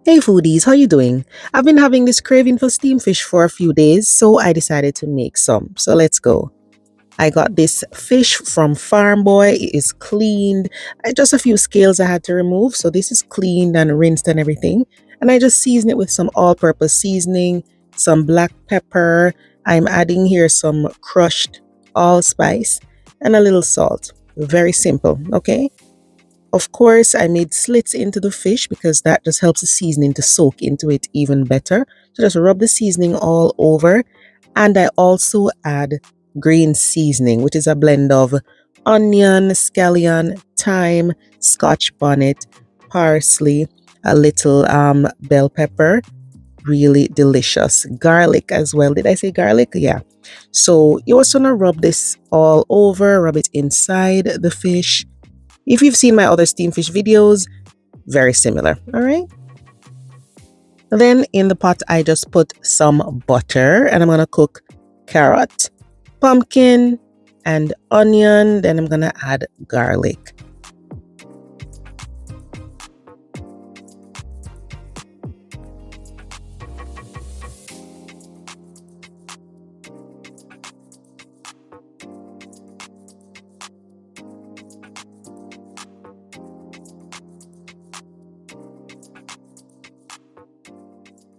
Hey foodies, how you doing? I've been having this craving for steamed fish for a few days, so I decided to make some. So let's go. I got this fish from Farm Boy. It is cleaned. Just a few scales I had to remove, so this is cleaned and rinsed and everything. And I just season it with some all-purpose seasoning, some black pepper. I'm adding here some crushed allspice and a little salt. Very simple, okay? Of course, I made slits into the fish because that just helps the seasoning to soak into it even better. So just rub the seasoning all over. And I also add green seasoning, which is a blend of onion, scallion, thyme, Scotchbonnet, parsley, a little bell pepper. Really delicious. Garlic as well. Did I say garlic? Yeah. So you also want to rub this all over, rub it inside the fish. If you've seen my other steamed fish videos, very similar, all right? Then in the pot, I just put some butter and I'm gonna cook carrot, pumpkin, and onion. Then I'm gonna add garlic.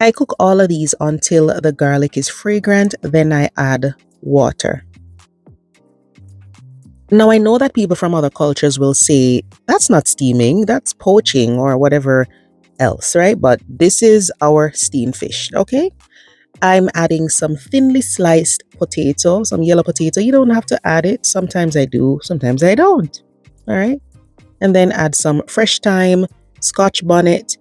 I cook all of these until the garlic is fragrant, then I add water. Now I know that people from other cultures will say, that's not steaming, that's poaching or whatever else, right? But this is our steamed fish, okay? I'm adding some thinly sliced potato, some yellow potato. You don't have to add it. Sometimes I do, sometimes I don't, all right? And then add some fresh thyme, Scotchbonnet,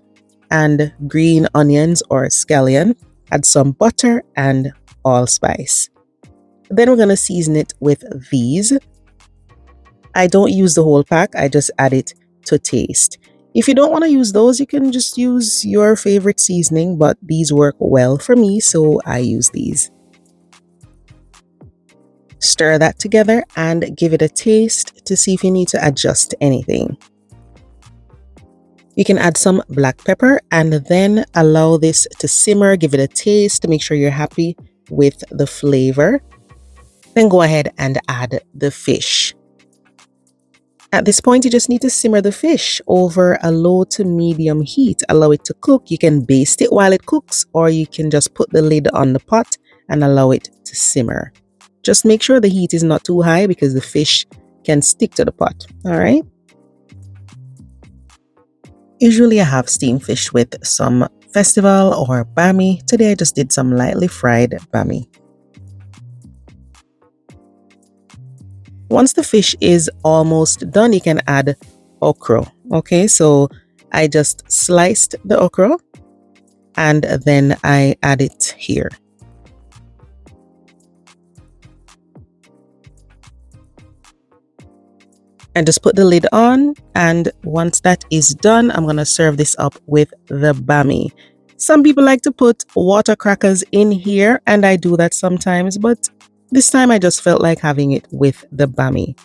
and green onions or scallion. Add some butter and allspice. Then we're going to season it with these. I don't use the whole pack, I just add it to taste. If you don't want to use those, you can just use your favorite seasoning, but these work well for me, so I use these. Stir that together and give it a taste to see if you need to adjust anything. You can add some black pepper and then allow this to simmer, give it a taste to make sure you're happy with the flavor. Then go ahead and add the fish. At this point, you just need to simmer the fish over a low to medium heat. Allow it to cook. You can baste it while it cooks, or you can just put the lid on the pot and allow it to simmer. Just make sure the heat is not too high because the fish can stick to the pot, all right? Usually I have steamed fish with some festival or bami. Today I just did some lightly fried bami. Once the fish is almost done, you can add okra. Okay, so I just sliced the okra and then I add it here. And just put the lid on, and once that is done, I'm gonna serve this up with the bami. Some people like to put water crackers in here, and I do that sometimes, but this time I just felt like having it with the bami.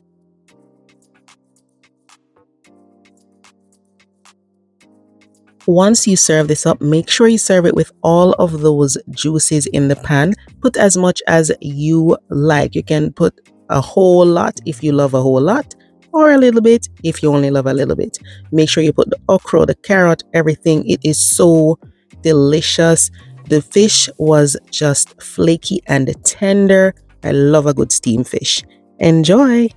Once you serve this up, make sure you serve it with all of those juices in the pan. Put as much as you like. You can put a whole lot if you love a whole lot, or a little bit if you only love a little bit. Make sure you put the okra, the carrot, everything. It is so delicious. The fish was just flaky and tender. I love a good steamed fish. Enjoy!